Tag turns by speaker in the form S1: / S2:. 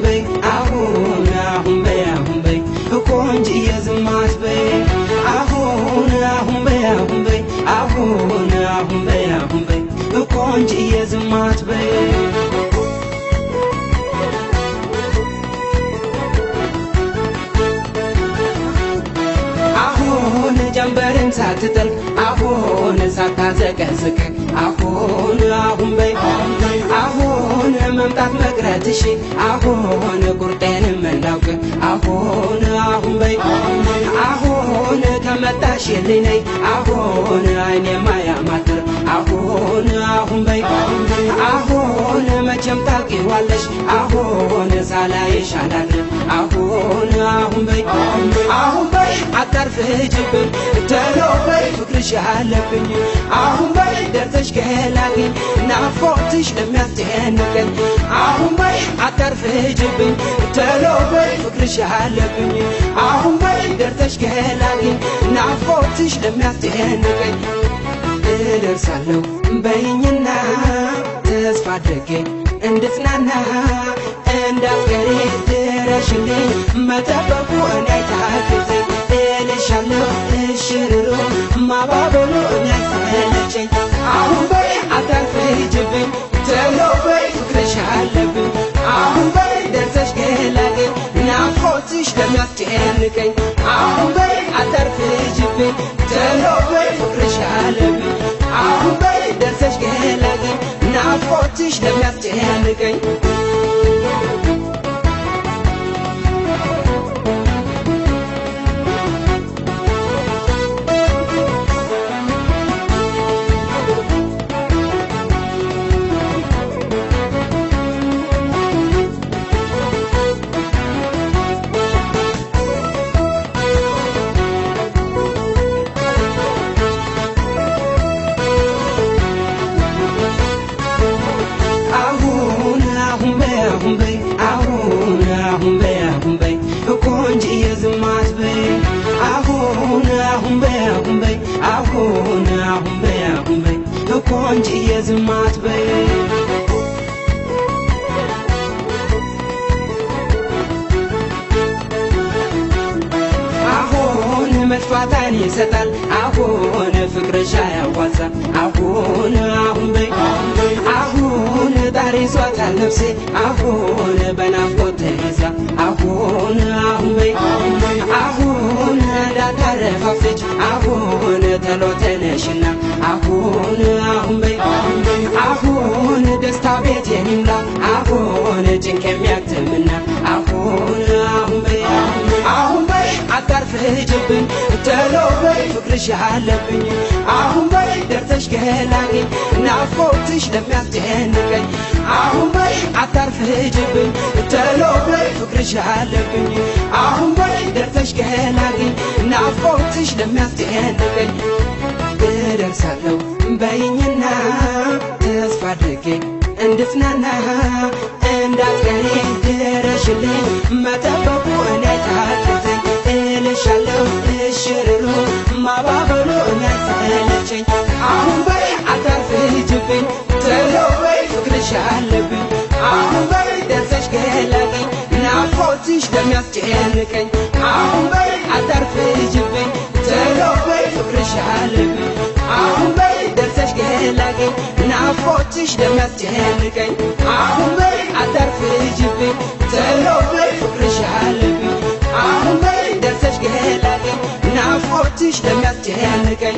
S1: በይ አሁን በይ ቆንጅዬ ዝም አትበይ አሁን በይ አሁን በይ ቆንጅዬ ዝም አትበይ ጀንበርን ሳትጠልቅ አሁን ሳታዘቀዝቅ አሁን በይ አሁን መምጣት መቅረትሽ አሁን ቁርጤን መላውቅ አሁን በይ አሁን ከመጣሽልኝ ነይ አሁን አይኔ ማያማትር አሁን በይ አሁን መቼም ታውቂዋለሽ አሁን ሳላይሽ አላድር አሁን በይ አታርፍጅብኝ ተሎ በይ ፍቅርሽ አለብኝ አሁን በይ ደርሰሽ ገላግኝ ናፍቆትሽ ለሚያስጨንቀኝ አሁን በይ አታርፍጅብኝ ተሎ በይ ፍቅርሽ አለብኝ አሁን በይ ደርሰሽ ገላግኝ ናፍቆትሽ ለሚያስጨንቀኝ እደርሳለሁ በይኝና ተስፋ አድርጌ እንድጽናና እንዳትቀሪ ድረሽልኝ መጠበቁ እኔ አይታክተኝ እልሻለሁ እሽርሩ ማባበሉ እኔ አይሰለቸኝ አሁን በይ አታርፍጅብኝ ተሎ በይ ፍቅርሽ አለብኝ አሁን በይ ደርሰሽ ገላግኝ ናፍቆትሽ ለሚያስጨንቀኝ አሁን በይ አታርፍጅብኝ ተሎ በይ ፍቅርሽ አለብኝ አሁን በይ ደርሰሽ ገላግኝ ናፍቆትሽ ለሚያስጨንቀኝ አሁን በይ ቆንጅዬ ዝም አትበይ አሁን በይ ቆንጅዬ ዝም አትበይ መጥፋት አይን ይሰጣል አሁን ፍቅርሽ አያዋዛ አሁን በይ አሁን ጣሪ ይዟታል ነፍሴ አሁን በናፍቆት ተይዛ አሁን በይ አሁን እንዳታረፋፍች አሁን ተሎ ተነሽና አሁን በይ አሁን ደስታ ቤቴን ይምላ አሁን ጭንቅ የሚያክትምና አሁን በይ አታርፍጅብኝ ተሎ በይ ፍቅርሽ አለብኝ አሁን በይ ደርሰሽ ገላግኝ ናፍቆትሽ ለሚያስጨንቀኝ አሁን በይ አታርፍጅብኝ ተሎ በይ ፍቅርሽ አለብኝ አሁን በይ ደርሰሽ ገላግኝ ናፍቆትሽ ለሚያስጨንቀኝ እደርሳለሁ በይኝና ተስፋ አድርጌ እንድጽናና እንዳትቀሪ ድረሽልኝ መጠበቁ እኔ አይታክተኝ እልሻለሁ እሽርሩ ማባበሉ እኔ አይሰለቸኝ አሁን በይ አታርፍጅብኝ ተሎ በይ ፍቅርሽ አለብኝ አሁን በይ ደርሰሽ ገላግኝ ናፍቆትሽ ለሚያስጨንቀኝ አሁን በይ አታርፍጅብኝ ተሎ በይ ፍቅርሽ አለብኝ አሁን በይ ደርሰሽ ገላግኝ ናፍቆትሽ ለሚያስጨንቀኝ አሁን በይ አታርፍጅብኝ ተሎ በይ ፍቅርሽ አለብኝ አሁን በይ ደርሰሽ ገላግኝ ናፍቆትሽ ለሚያስጨንቀኝ